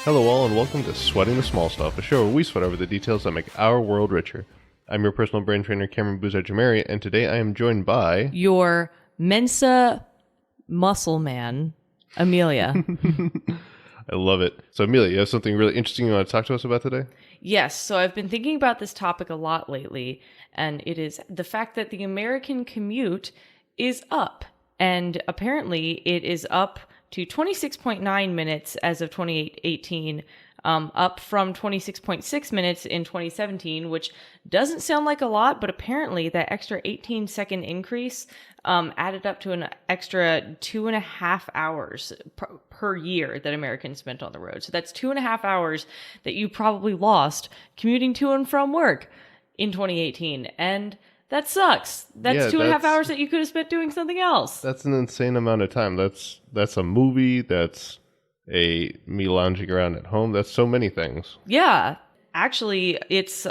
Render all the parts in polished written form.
Hello all and welcome to Sweating the Small Stuff, a show where we sweat over the details that make our world richer. I'm your personal brain trainer, Cameron Boozer-Jamari, and today I am joined by... your Mensa muscle man, Amelia. I love it. So Amelia, you have something really interesting you want to talk to us about today? Yes, so I've been thinking about this topic a lot lately, and it is the fact that the American commute is up. And apparently it is up to 26.9 minutes as of 2018, up from 26.6 minutes in 2017, which doesn't sound like a lot, but apparently that extra 18-second increase added up to an extra 2.5 hours per year that Americans spent on the road. So that's 2.5 hours that you probably lost commuting to and from work in 2018. And that sucks. That's 2.5 hours that you could have spent doing something else. That's an insane amount of time. That's a movie. That's me lounging around at home. That's so many things. Yeah. Actually, it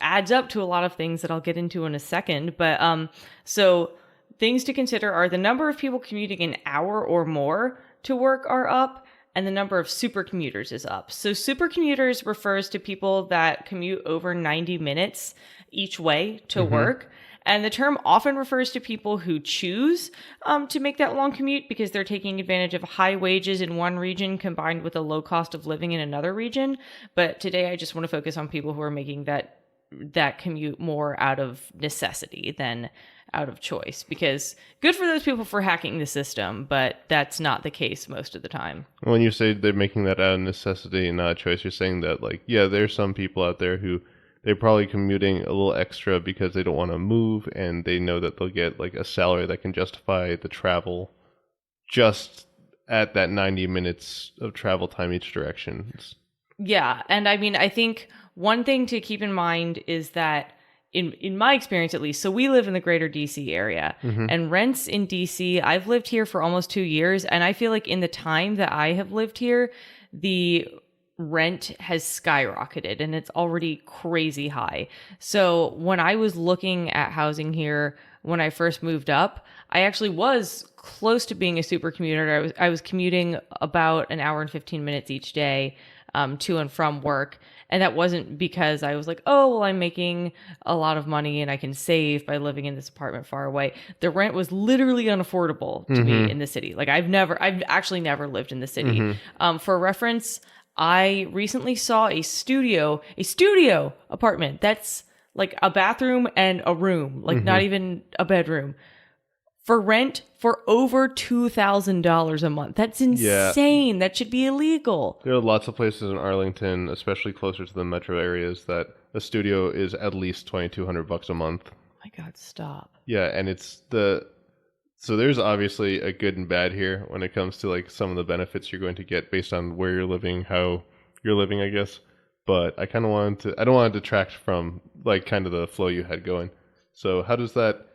adds up to a lot of things that I'll get into in a second. But so things to consider are the number of people commuting an hour or more to work are up, and the number of super commuters is up. So super commuters refers to people that commute over 90 minutes each way to work. And the term often refers to people who choose to make that long commute because they're taking advantage of high wages in one region combined with a low cost of living in another region. But today I just want to focus on people who are making that commute more out of necessity than out of choice, because good for those people for hacking the system, but that's not the case most of the time. When you say they're making that out of necessity and not a choice, you're saying that, like, yeah, there's some people out there who they're probably commuting a little extra because they don't want to move, and they know that they'll get like a salary that can justify the travel just at that 90 minutes of travel time each direction. Yeah, and I mean, I think one thing to keep in mind is that in my experience, at least, so we live in the greater DC area, and rents in DC, I've lived here for almost 2 years, and I feel like in the time that I have lived here, the rent has skyrocketed and it's already crazy high. So when I was looking at housing here when I first moved up, I actually was close to being a super commuter. I was commuting about an hour and 15 minutes each day to and from work. And that wasn't because I was like, oh, well, I'm making a lot of money and I can save by living in this apartment far away. The rent was literally unaffordable to me in the city. Like I've actually never lived in the city. For reference, I recently saw a studio apartment that's like a bathroom and a room, like not even a bedroom, for rent for over $2,000 a month. That's insane. Yeah. That should be illegal. There are lots of places in Arlington, especially closer to the metro areas, that a studio is at least $2,200 a month. Oh my God, stop. Yeah, and so there's obviously a good and bad here when it comes to like some of the benefits you're going to get based on where you're living, how you're living, I guess. But I don't want to detract from like kind of the flow you had going. So how does that,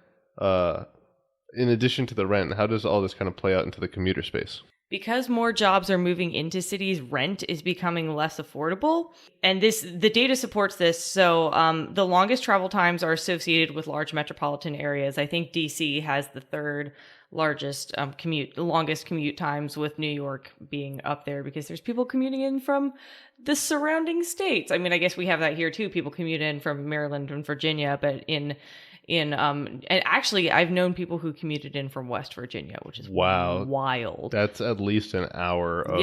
in addition to the rent, how does all this kind of play out into the commuter space? Because more jobs are moving into cities, rent is becoming less affordable. And the data supports this. So the longest travel times are associated with large metropolitan areas. I think DC has the third largest longest commute times, with New York being up there because there's people commuting in from the surrounding states. I mean, I guess we have that here too. People commute in from Maryland and Virginia, but and actually I've known people who commuted in from West Virginia, which is wild. That's at least an hour of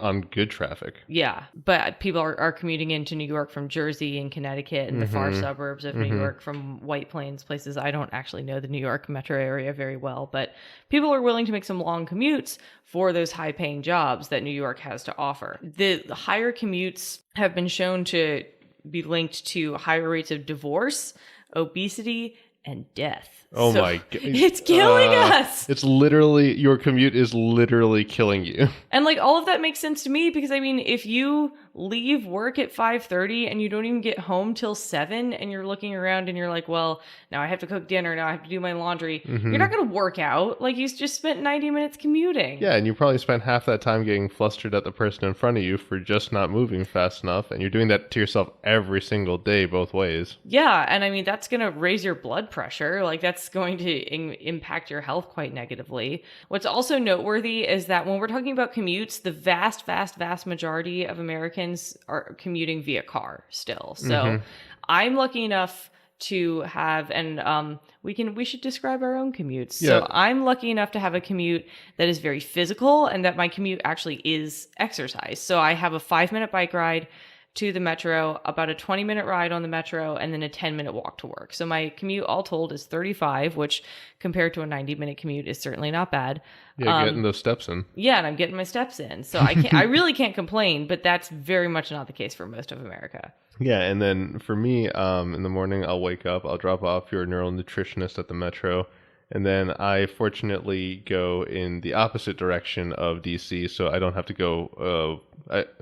on good traffic. Yeah, but people are commuting into New York from Jersey and Connecticut and the far suburbs of New York from White Plains, places. I don't actually know the New York metro area very well, but people are willing to make some long commutes for those high paying jobs that New York has to offer. The higher commutes have been shown to be linked to higher rates of divorce, obesity, and death. Oh my God. It's killing us. It's literally, your commute is literally killing you. And like all of that makes sense to me because I mean, if you leave work at 5:30 and you don't even get home till 7, and you're looking around and you're like, well, now I have to cook dinner, now I have to do my laundry. You're not going to work out. Like, you just spent 90 minutes commuting. Yeah, and you probably spent half that time getting flustered at the person in front of you for just not moving fast enough, and you're doing that to yourself every single day both ways. Yeah, and I mean, that's going to raise your blood pressure. Like, that's going to impact your health quite negatively. What's also noteworthy is that when we're talking about commutes, the vast, vast, vast majority of Americans are commuting via car still. So I'm lucky enough to have, and we should describe our own commutes. Yeah. So I'm lucky enough to have a commute that is very physical, and that my commute actually is exercise. So I have a 5-minute bike ride to the metro, about a 20-minute ride on the metro, and then a 10-minute walk to work. So my commute all told is 35, which compared to a 90-minute commute is certainly not bad. Yeah, getting those steps in. Yeah, and I'm getting my steps in. So I really can't complain, but that's very much not the case for most of America. Yeah, and then for me, in the morning, I'll wake up, I'll drop off your neural nutritionist at the metro, and then I fortunately go in the opposite direction of DC, so I don't have to go.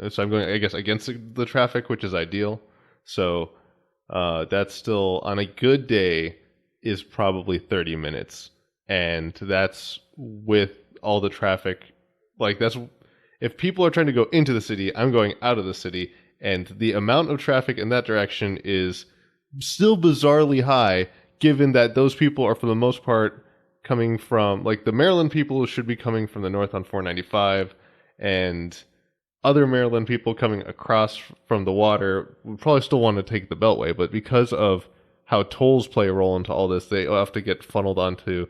So I'm going, I guess, against the traffic, which is ideal. So that's still, on a good day, is probably 30 minutes, and that's with all the traffic. Like, that's if people are trying to go into the city, I'm going out of the city, and the amount of traffic in that direction is still bizarrely high, given that those people are, for the most part, coming from, like, the Maryland people should be coming from the north on 495, and other Maryland people coming across from the water would probably still want to take the Beltway, but because of how tolls play a role into all this, they have to get funneled onto,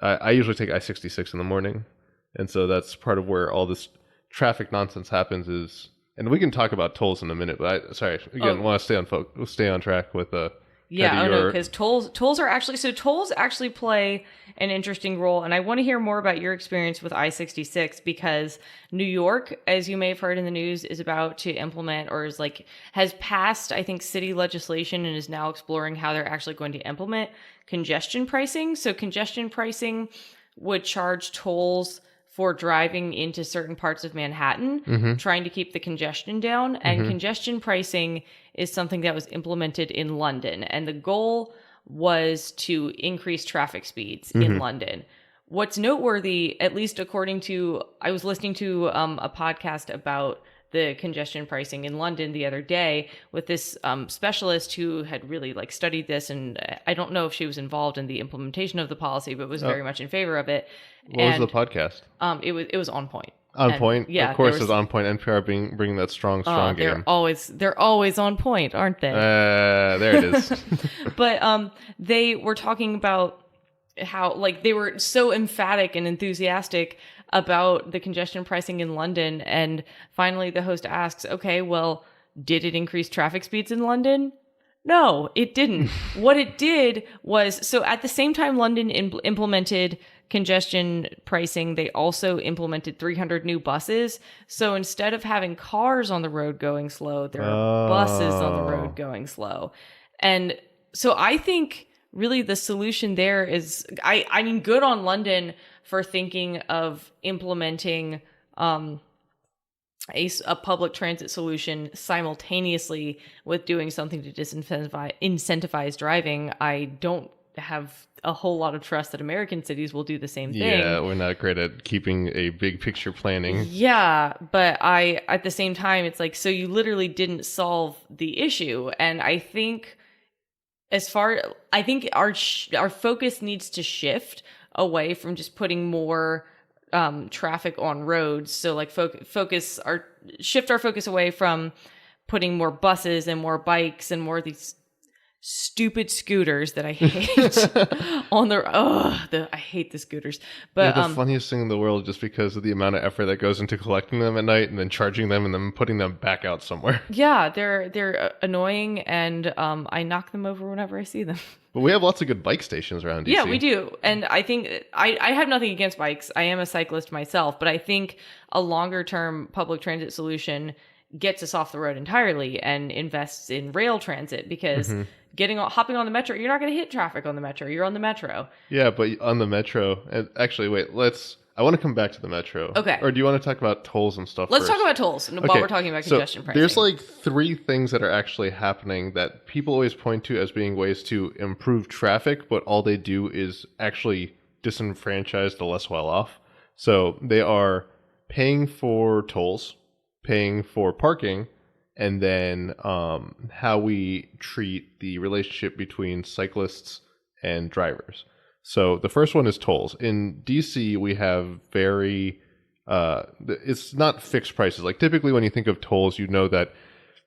I usually take I-66 in the morning, and so that's part of where all this traffic nonsense happens is, and we can talk about tolls in a minute, but I want to stay on track with Yeah, no, because tolls actually play an interesting role, and I want to hear more about your experience with I-66, because New York, as you may have heard in the news, is about to implement, or has passed, I think, city legislation and is now exploring how they're actually going to implement congestion pricing. So congestion pricing would charge tolls for driving into certain parts of Manhattan, trying to keep the congestion down. And congestion pricing is something that was implemented in London. And the goal was to increase traffic speeds in London. What's noteworthy, at least according to, I was listening to a podcast about the congestion pricing in London the other day with this specialist who had really studied this, and I don't know if she was involved in the implementation of the policy, but was very much in favor of it. What was the podcast? It was On Point. On Point? Yeah. Of course, it's On Point. NPR bringing that strong game. They're always on point, aren't they? There it is. But they were talking about how they were so emphatic and enthusiastic about the congestion pricing in London, and finally the host asks, okay, well, did it increase traffic speeds in London? No, it didn't. What it did was, so at the same time London implemented congestion pricing, they also implemented 300 new buses. So instead of having cars on the road going slow, there are buses on the road going slow. And so I think really the solution there is, I mean, good on London for thinking of implementing a public transit solution simultaneously with doing something to incentivize driving. I don't have a whole lot of trust that American cities will do the same thing. Yeah, we're not great at keeping a big picture planning. Yeah, but at the same time, it's so you literally didn't solve the issue. And I think our focus needs to shift away from just putting more traffic on roads. So shift our focus away from putting more buses and more bikes and more of these stupid scooters that I hate I hate the scooters. But they're the funniest thing in the world, just because of the amount of effort that goes into collecting them at night and then charging them and then putting them back out somewhere. Yeah, they're annoying, and I knock them over whenever I see them. But we have lots of good bike stations around DC. Yeah, we do. And I think I have nothing against bikes. I am a cyclist myself, but I think a longer term public transit solution gets us off the road entirely and invests in rail transit, because hopping on the metro, you're not going to hit traffic on the metro. You're on the metro. Yeah, but on the metro, and actually, wait, I want to come back to the metro. Okay. Or do you want to talk about tolls and stuff Let's first? talk about tolls while we're talking about congestion pricing. There's like 3 things that are actually happening that people always point to as being ways to improve traffic, but all they do is actually disenfranchise the less well off. So they are paying for tolls, paying for parking, and then how we treat the relationship between cyclists and drivers. So the first one is tolls. In DC, we have it's not fixed prices. Like typically when you think of tolls, you know that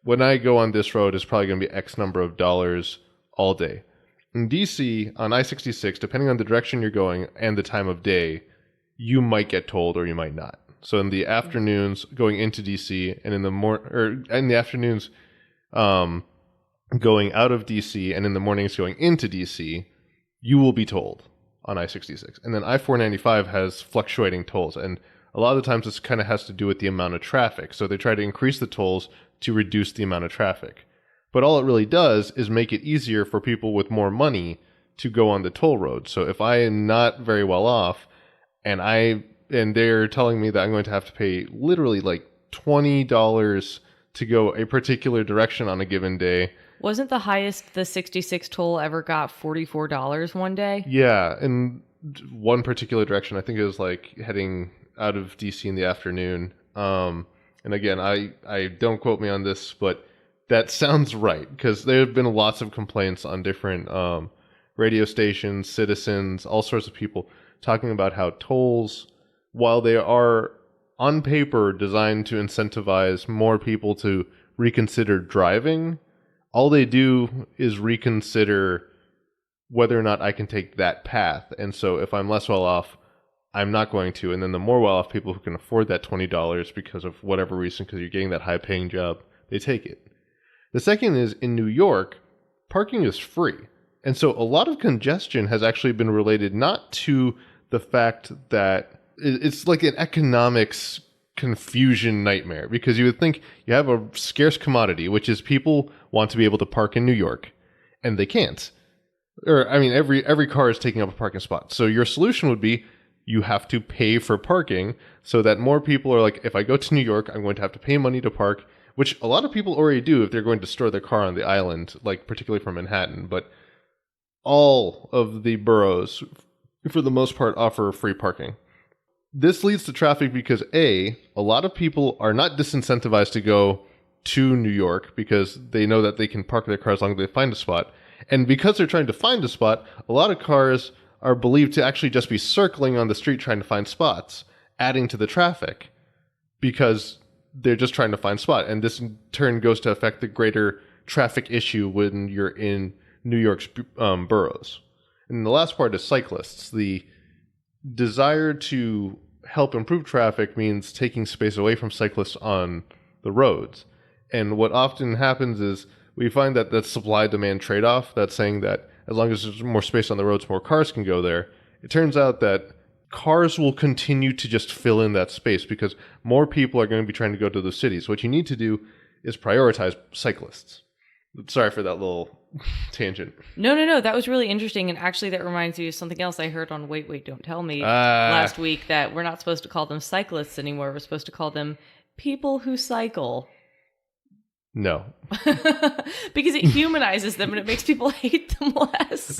when I go on this road, it's probably going to be X number of dollars all day. In DC, on I-66, depending on the direction you're going and the time of day, you might get tolled or you might not. So in the afternoons going into DC and in the afternoons going out of DC and in the mornings going into DC, you will be tolled on I-66. And then I-495 has fluctuating tolls. And a lot of the times this kind of has to do with the amount of traffic. So they try to increase the tolls to reduce the amount of traffic. But all it really does is make it easier for people with more money to go on the toll road. So if I am not very well off and they're telling me that I'm going to have to pay literally like $20 to go a particular direction on a given day. Wasn't the highest the 66 toll ever got $44 one day? Yeah, in one particular direction. I think it was like heading out of DC in the afternoon. And again, I don't quote me on this, but that sounds right because there have been lots of complaints on different radio stations, citizens, all sorts of people talking about how tolls, while they are on paper designed to incentivize more people to reconsider driving, all they do is reconsider whether or not I can take that path. And so if I'm less well off, I'm not going to. And then the more well off people who can afford that $20 because of whatever reason, because you're getting that high paying job, they take it. The second is in New York, parking is free. And so a lot of congestion has actually been related not to the fact that it's like an economics confusion nightmare, because you would think you have a scarce commodity, which is people want to be able to park in New York and they can't. Or, I mean, every car is taking up a parking spot. So your solution would be you have to pay for parking so that more people are like, if I go to New York, I'm going to have to pay money to park, which a lot of people already do if they're going to store their car on the island, like particularly from Manhattan. But all of the boroughs, for the most part, offer free parking. This leads to traffic because a lot of people are not disincentivized to go to New York because they know that they can park their car as long as they find a spot. And because they're trying to find a spot, a lot of cars are believed to actually just be circling on the street trying to find spots, adding to the traffic because they're just trying to find a spot. And this in turn goes to affect the greater traffic issue when you're in New York's boroughs. And the last part is cyclists. The desire to help improve traffic means taking space away from cyclists on the roads. And what often happens is we find that that supply-demand trade-off, that's saying that as long as there's more space on the roads, more cars can go there. It turns out that cars will continue to just fill in that space because more people are going to be trying to go to the cities. What you need to do is prioritize cyclists. Sorry for that little tangent. No. That was really interesting. And actually, that reminds me of something else I heard on Wait, Don't Tell Me last week, that we're not supposed to call them cyclists anymore. We're supposed to call them people who cycle. No. Because it humanizes them and it makes people hate them less.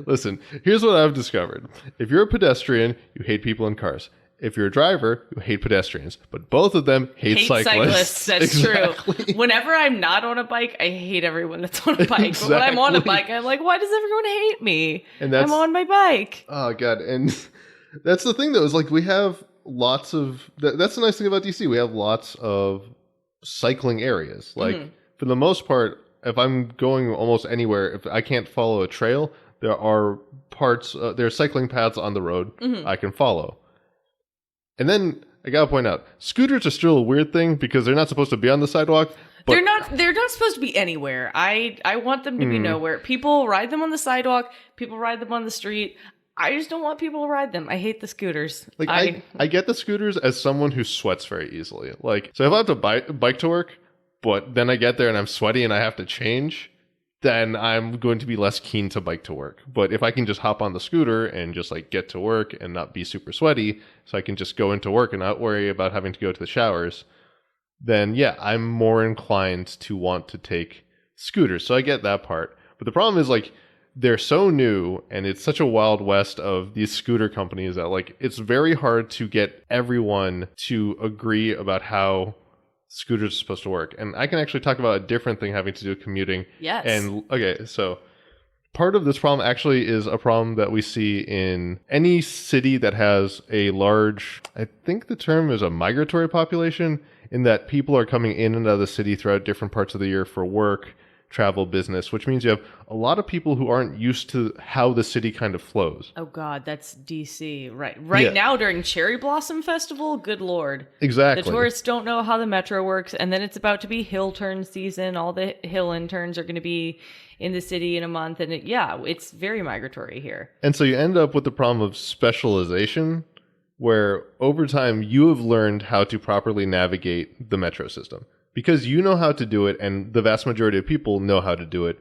Listen, here's what I've discovered. If you're a pedestrian, you hate people in cars. If you're a driver, you hate pedestrians. But both of them hate cyclists. That's exactly true. Whenever I'm not on a bike, I hate everyone that's on a bike. Exactly. But when I'm on a bike, I'm like, why does everyone hate me? And I'm on my bike. Oh, God. And that's the thing, though, is like we have lots of... That's the nice thing about DC. We have lots of cycling areas. Like, for the most part, if I'm going almost anywhere, if I can't follow a trail, there are there are cycling paths on the road I can follow. And then I gotta point out, scooters are still a weird thing because they're not supposed to be on the sidewalk. But they're not supposed to be anywhere. I want them to be nowhere. People ride them on the sidewalk. People ride them on the street. I just don't want people to ride them. I hate the scooters. Like I get the scooters as someone who sweats very easily. Like, so if I have to bike to work, but then I get there and I'm sweaty and I have to change, then I'm going to be less keen to bike to work. But if I can just hop on the scooter and just like get to work and not be super sweaty, so I can just go into work and not worry about having to go to the showers, then yeah, I'm more inclined to want to take scooters. So I get that part. But the problem is like they're so new and it's such a wild west of these scooter companies that like it's very hard to get everyone to agree about how scooters are supposed to work. And I can actually talk about a different thing having to do with commuting. Yes. And okay, so part of this problem actually is a problem that we see in any city that has a large, I think the term is a migratory population, in that people are coming in and out of the city throughout different parts of the year for work, travel, business, which means you have a lot of people who aren't used to how the city kind of flows. Oh God, that's DC. Right Yeah. now during Cherry Blossom Festival, good Lord. Exactly. The tourists don't know how the metro works, and then it's about to be hill turn season. All the hill interns are going to be in the city in a month, and it's very migratory here. And so you end up with the problem of specialization, where over time you have learned how to properly navigate the metro system. Because you know how to do it, and the vast majority of people know how to do it,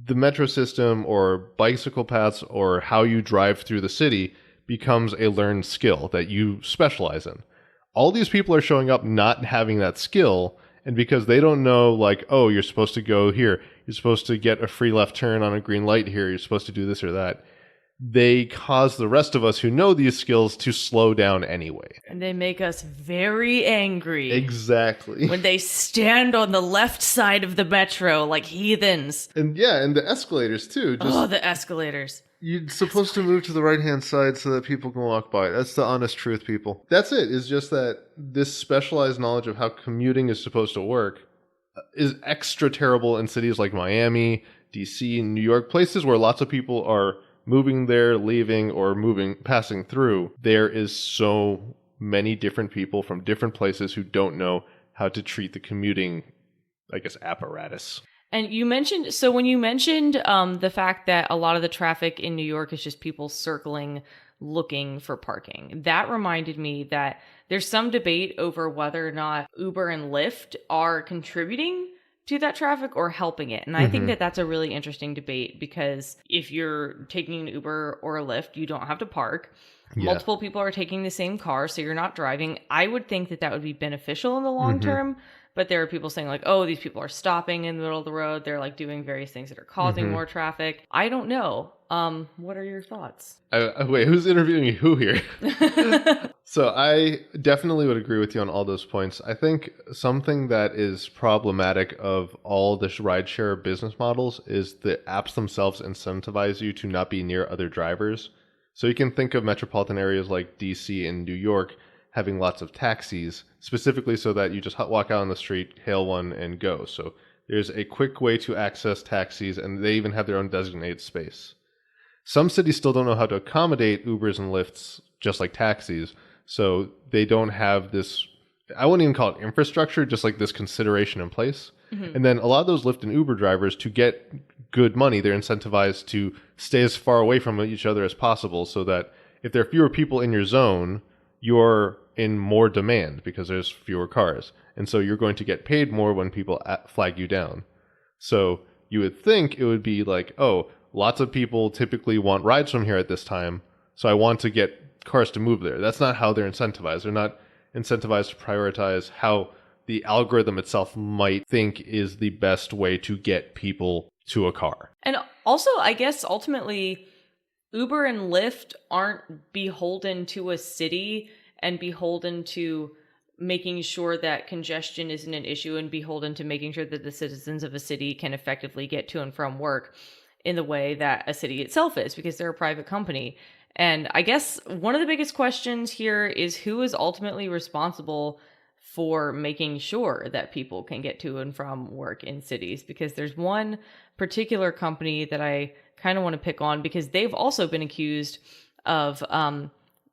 the metro system or bicycle paths or how you drive through the city becomes a learned skill that you specialize in. All these people are showing up not having that skill, and because they don't know, like, oh, you're supposed to go here, you're supposed to get a free left turn on a green light here, you're supposed to do this or that, they cause the rest of us who know these skills to slow down anyway. And they make us very angry. Exactly. When they stand on the left side of the metro like heathens. And yeah, and the escalators too. The escalators. You're supposed to move to the right-hand side so that people can walk by. That's the honest truth, people. That's it. It's just that this specialized knowledge of how commuting is supposed to work is extra terrible in cities like Miami, DC, New York, places where lots of people are moving there, leaving, or passing through. There is so many different people from different places who don't know how to treat the commuting, I guess, apparatus. And when you mentioned the fact that a lot of the traffic in New York is just people circling, looking for parking, that reminded me that there's some debate over whether or not Uber and Lyft are contributing to that traffic or helping it. And I think that that's a really interesting debate, because if you're taking an Uber or a Lyft, you don't have to park. Yeah. Multiple people are taking the same car, so you're not driving. I would think that that would be beneficial in the long term. But there are people saying like, oh, these people are stopping in the middle of the road. They're like doing various things that are causing more traffic. I don't know. What are your thoughts? Wait, who's interviewing who here? So I definitely would agree with you on all those points. I think something that is problematic of all the rideshare business models is the apps themselves incentivize you to not be near other drivers. So you can think of metropolitan areas like DC and New York having lots of taxis, specifically so that you just walk out on the street, hail one, and go. So there's a quick way to access taxis, and they even have their own designated space. Some cities still don't know how to accommodate Ubers and Lyfts, just like taxis, so they don't have this, I wouldn't even call it infrastructure, just like this consideration in place. And then a lot of those Lyft and Uber drivers, to get good money, they're incentivized to stay as far away from each other as possible, so that if there are fewer people in your zone, you're in more demand because there's fewer cars. And so you're going to get paid more when people flag you down. So you would think it would be like, oh, lots of people typically want rides from here at this time, so I want to get cars to move there. That's not how they're incentivized. They're not incentivized to prioritize how the algorithm itself might think is the best way to get people to a car. And also, I guess ultimately, Uber and Lyft aren't beholden to a city and beholden to making sure that congestion isn't an issue, and beholden to making sure that the citizens of a city can effectively get to and from work in the way that a city itself is, because they're a private company. And I guess one of the biggest questions here is who is ultimately responsible for making sure that people can get to and from work in cities, because there's one particular company that I kind of want to pick on, because they've also been accused of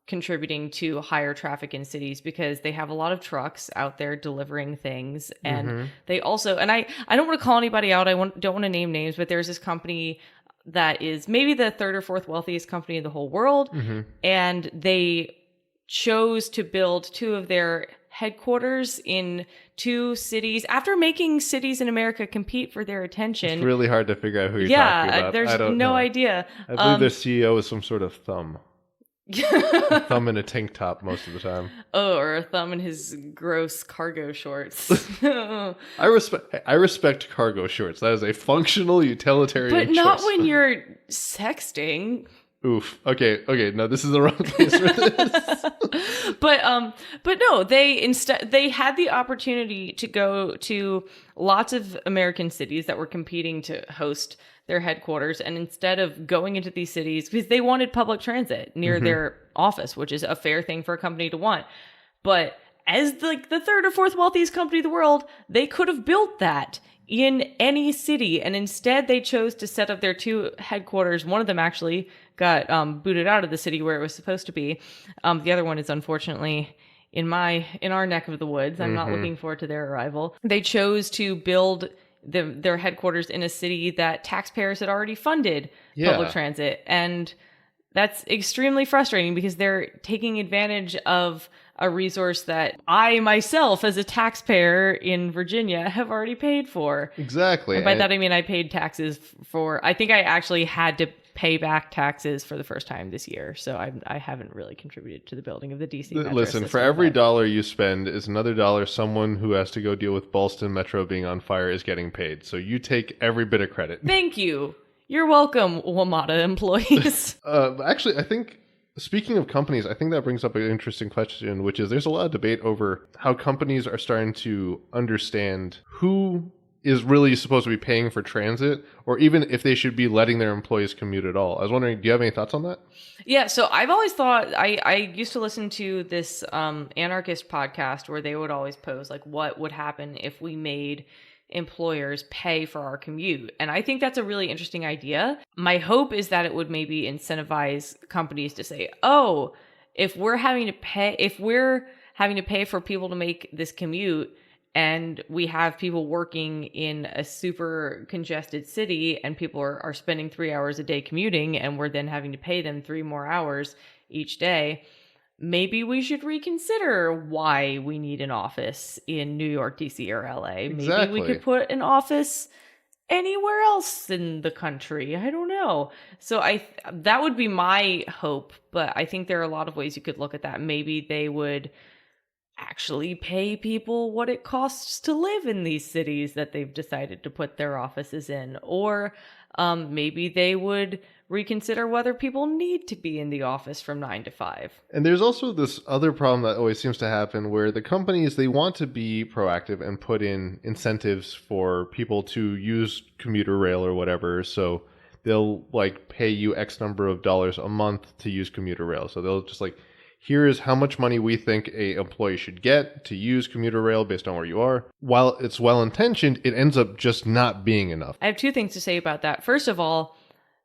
contributing to higher traffic in cities, because they have a lot of trucks out there delivering things. And they also, and I don't want to call anybody out, don't want to name names, but there's this company that is maybe the third or fourth wealthiest company in the whole world. And they chose to build two of their headquarters in two cities after making cities in America compete for their attention. It's really hard to figure out who you're talking about. There's I don't no know. idea. I believe their CEO is some sort of thumb. A thumb in a tank top most of the time. Oh, or a thumb in his gross cargo shorts. I respect cargo shorts. That is a functional utilitarian but not choice. when you're sexting. Oof. Okay. No, this is the wrong place for this. But no, they had the opportunity to go to lots of American cities that were competing to host their headquarters, and instead of going into these cities, because they wanted public transit near their office, which is a fair thing for a company to want. But as like the third or fourth wealthiest company in the world, they could have built that in any city, and instead they chose to set up their two headquarters. One of them actually got booted out of the city where it was supposed to be. The other one is unfortunately in our neck of the woods. I'm not looking forward to their arrival. They chose to build their headquarters in a city that taxpayers had already funded public transit, and that's extremely frustrating because they're taking advantage of a resource that I myself, as a taxpayer in Virginia, have already paid for. Exactly. And by that I mean I paid taxes for. I think I actually had to pay back taxes for the first time this year, so I haven't really contributed to the building of the DC Metro Listen, for every dollar you spend is another dollar someone who has to go deal with Ballston Metro being on fire is getting paid. So you take every bit of credit. Thank you. You're welcome, WMATA employees. Actually, I think, speaking of companies, I think that brings up an interesting question, which is there's a lot of debate over how companies are starting to understand who is really supposed to be paying for transit, or even if they should be letting their employees commute at all. I was wondering, do you have any thoughts on that? Yeah, so I've always thought, I used to listen to this anarchist podcast where they would always pose, like, what would happen if we made employers pay for our commute? And I think that's a really interesting idea. My hope is that it would maybe incentivize companies to say, oh, if we're having to pay for people to make this commute, and we have people working in a super congested city and people are spending 3 hours a day commuting, and we're then having to pay them 3 more hours each day, maybe we should reconsider why we need an office in New York, DC, or LA. Maybe Exactly. we could put an office anywhere else in the country. I don't know. So that would be my hope, but I think there are a lot of ways you could look at that. Maybe they would actually pay people what it costs to live in these cities that they've decided to put their offices in. Or maybe they would reconsider whether people need to be in the office from 9 to 5. And there's also this other problem that always seems to happen where the companies, they want to be proactive and put in incentives for people to use commuter rail or whatever. So they'll like pay you X number of dollars a month to use commuter rail. So they'll just like, here is how much money we think a employee should get to use commuter rail based on where you are. While it's well-intentioned, it ends up just not being enough. I have 2 things to say about that. First of all,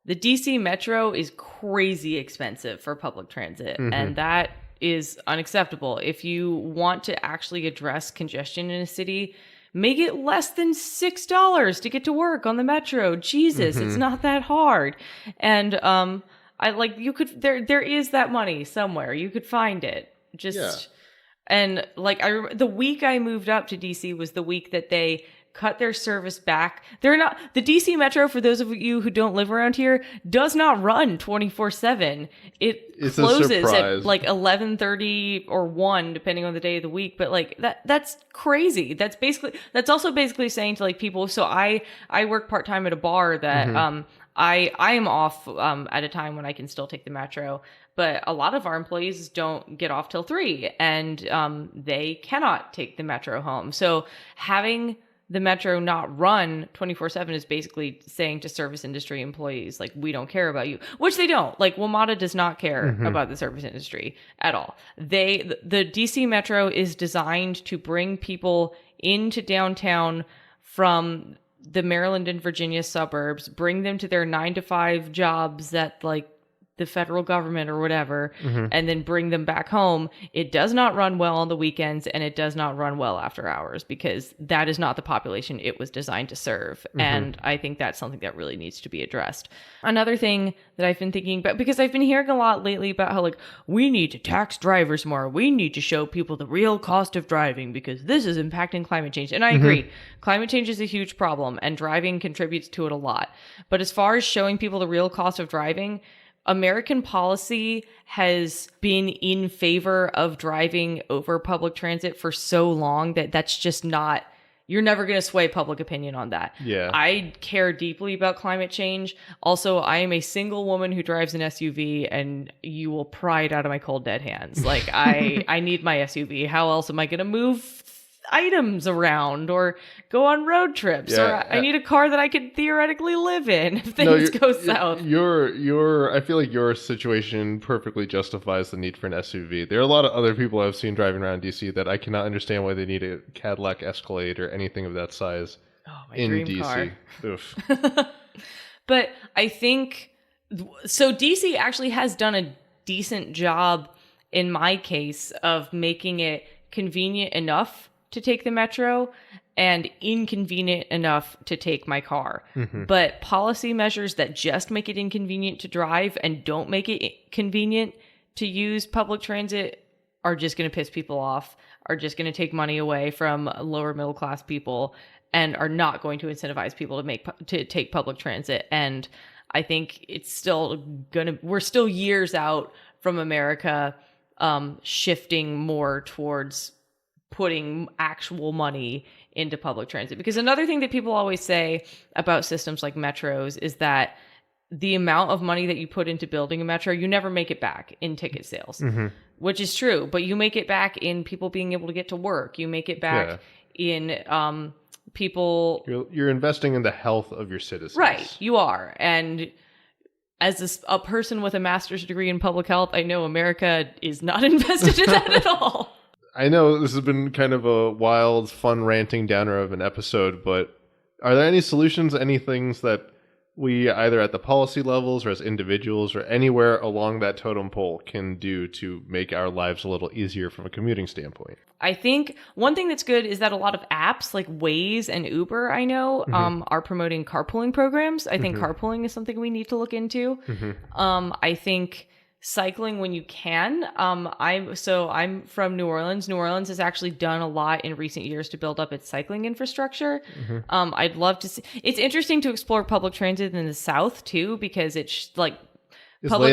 the DC Metro is crazy expensive for public transit, and that is unacceptable. If you want to actually address congestion in a city, make it less than $6 to get to work on the Metro. Jesus, it's not that hard. And there is that money somewhere. You could find it. And like the week I moved up to DC was the week that they cut their service back. The DC Metro, for those of you who don't live around here, does not run 24/7. It's closes at like 11:30 or 1, depending on the day of the week. But like that's crazy. That's also basically saying to like people. So I work part-time at a bar that I am off at a time when I can still take the Metro, but a lot of our employees don't get off till 3, and they cannot take the Metro home. So having the Metro not run 24/7 is basically saying to service industry employees, like, we don't care about you, which they don't. Like, WMATA does not care about the service industry at all. The DC Metro is designed to bring people into downtown from the Maryland and Virginia suburbs, bring them to their 9 to 5 jobs that like the federal government or whatever, Mm-hmm. and then bring them back home. It does not run well on the weekends, and it does not run well after hours, because that is not the population it was designed to serve. Mm-hmm. And I think that's something that really needs to be addressed. Another thing that I've been thinking about, because I've been hearing a lot lately about how, like, we need to tax drivers more. We need to show people the real cost of driving because this is impacting climate change. And I agree. Climate change is a huge problem, and driving contributes to it a lot. But as far as showing people the real cost of driving, American policy has been in favor of driving over public transit for so long that that's just not, you're never going to sway public opinion on that. Yeah. I care deeply about climate change. Also, I am a single woman who drives an SUV, and you will pry it out of my cold dead hands. Like, I need my SUV. How else am I going to move items around or go on road trips? Yeah, or I need a car that I could theoretically live in if things go south. I feel like your situation perfectly justifies the need for an SUV. There are a lot of other people I've seen driving around DC that I cannot understand why they need a Cadillac Escalade or anything of that size My in dream DC. car. Oof. But I think, so DC actually has done a decent job, in my case, of making it convenient enough to take the metro and inconvenient enough to take my car. Mm-hmm. But policy measures that just make it inconvenient to drive and don't make it convenient to use public transit are just going to piss people off, are just going to take money away from lower middle class people, and are not going to incentivize people to take public transit. And I think it's still we're still years out from America shifting more towards putting actual money into public transit. Because another thing that people always say about systems like metros is that the amount of money that you put into building a metro, you never make it back in ticket sales, which is true. But you make it back in people being able to get to work. You make it back in people. You're investing in the health of your citizens. Right, you are. And as a person with a master's degree in public health, I know America is not invested in that at all. I know this has been kind of a wild, fun ranting downer of an episode, but are there any solutions, any things that we either at the policy levels or as individuals or anywhere along that totem pole can do to make our lives a little easier from a commuting standpoint? I think one thing that's good is that a lot of apps like Waze and Uber, I know, are promoting carpooling programs. I think carpooling is something we need to look into. I think cycling when you can. I'm from New Orleans. New Orleans has actually done a lot in recent years to build up its cycling infrastructure. I'd love to see. It's interesting to explore public transit in the South too, because it's laid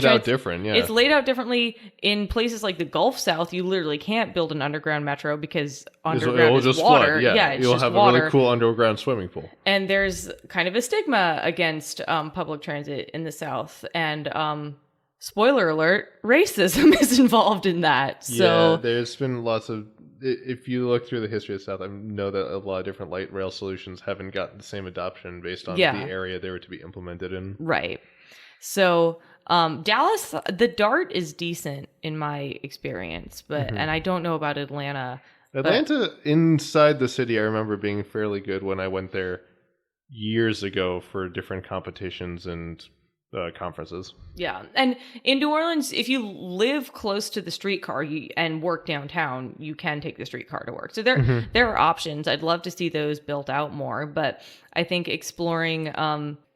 out different. Yeah, it's laid out differently. In places like the Gulf South, you literally can't build an underground metro because underground is just water. Flood. Yeah, it's you'll just have water. a really cool underground swimming pool. And there's kind of a stigma against public transit in the South. And spoiler alert, racism is involved in that. So yeah, there's been lots of, if you look through the history of the South, I know that a lot of different light rail solutions haven't gotten the same adoption based on the area they were to be implemented in. Right. So Dallas, the DART is decent in my experience, but and I don't know about Atlanta. Atlanta, inside the city, I remember being fairly good when I went there years ago for different competitions and conferences. Yeah. And in New Orleans, if you live close to the streetcar and work downtown, you can take the streetcar to work. So there are options. I'd love to see those built out more. But I think exploring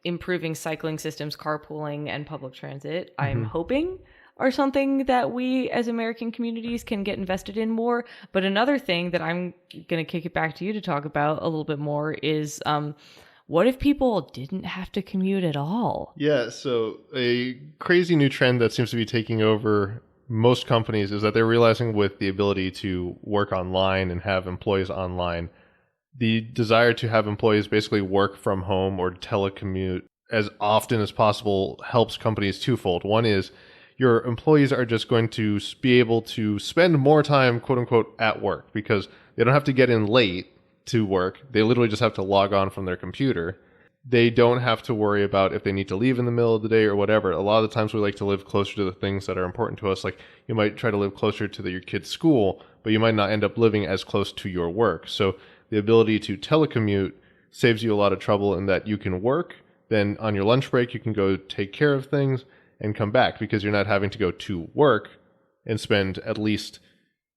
improving cycling systems, carpooling, and public transit, I'm hoping are something that we as American communities can get invested in more. But another thing that I'm going to kick it back to you to talk about a little bit more is what if people didn't have to commute at all? Yeah, so a crazy new trend that seems to be taking over most companies is that they're realizing with the ability to work online and have employees online, the desire to have employees basically work from home or telecommute as often as possible helps companies twofold. One is your employees are just going to be able to spend more time, quote unquote, at work because they don't have to get in late to work. They literally just have to log on from their computer. They don't have to worry about if they need to leave in the middle of the day or whatever. A lot of the times we like to live closer to the things that are important to us. Like you might try to live closer to your kid's school, but you might not end up living as close to your work. So the ability to telecommute saves you a lot of trouble in that you can work. Then on your lunch break, you can go take care of things. and come back, because you're not having to go to work and spend at least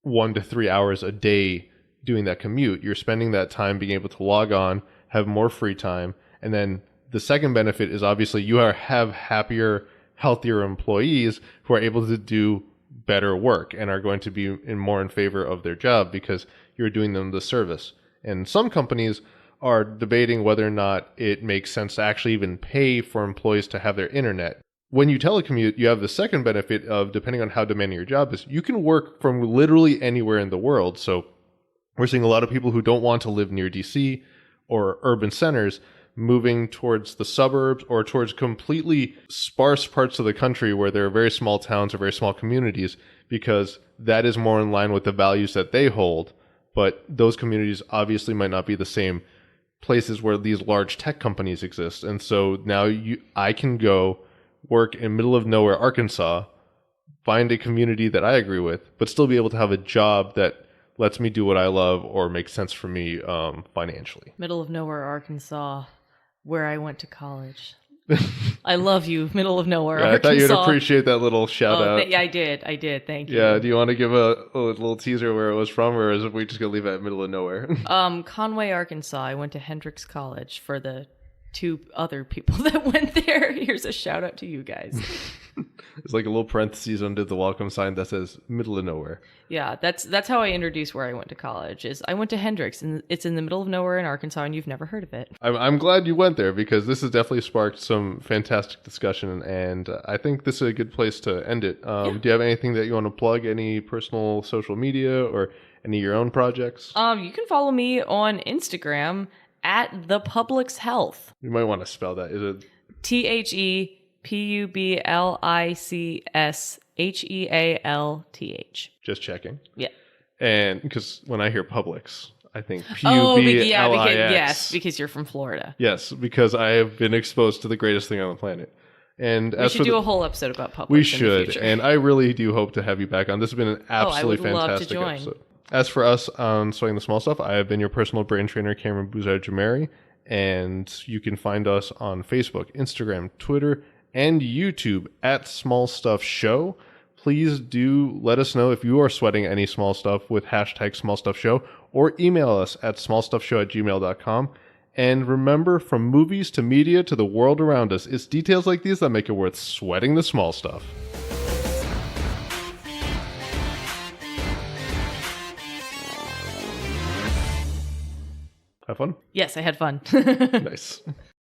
1 to 3 hours a day doing that commute. You're spending that time being able to log on, have more free time. And then the second benefit is obviously have happier, healthier employees who are able to do better work and are going to be more in favor of their job because you're doing them the service. And some companies are debating whether or not it makes sense to actually even pay for employees to have their internet. When you telecommute, you have the second benefit of, depending on how demanding your job is, you can work from literally anywhere in the world. So we're seeing a lot of people who don't want to live near DC or urban centers moving towards the suburbs or towards completely sparse parts of the country where there are very small towns or very small communities, because that is more in line with the values that they hold. But those communities obviously might not be the same places where these large tech companies exist. And so now I can go work in middle of nowhere, Arkansas, find a community that I agree with, but still be able to have a job that lets me do what I love or makes sense for me financially. Middle of nowhere, Arkansas, where I went to college. I love you, middle of nowhere, Arkansas. I thought you'd appreciate that little shout out. Yeah, I did. Thank you. Yeah, do you want to give a little teaser where it was from, or is we just going to leave it at middle of nowhere? Conway, Arkansas. I went to Hendrix College. For the 2 other people that went there, here's a shout out to you guys. It's like a little parentheses under the welcome sign that says middle of nowhere. Yeah, that's how I introduce where I went to college. Is I went to Hendrix, and it's in the middle of nowhere in Arkansas, and you've never heard of it. I'm glad you went there, because this has definitely sparked some fantastic discussion, and I think this is a good place to end it. Do you have anything that you want to plug? Any personal social media or any of your own projects? You can follow me on Instagram at The Public's Health. You might want to spell that. Is it ThePublicsHealth? Just checking. Yeah. And because when I hear Publix, I think Publix. Yes, because you're from Florida. Yes, because I have been exposed to the greatest thing on the planet. And we should do a whole episode about Publix. We should, and I really do hope to have you back on. This has been an absolutely fantastic love to join. episode. As for us on Swing the Small Stuff, I have been your personal brain trainer, Cameron Bouzard-Jamari, and you can find us on Facebook, Instagram, Twitter, and YouTube at Small Stuff Show. Please do let us know if you are sweating any small stuff with hashtag Small Stuff Show, or email us at smallstuffshow@gmail.com. And remember, from movies to media to the world around us, it's details like these that make it worth sweating the small stuff. Have fun? Yes, I had fun. Nice.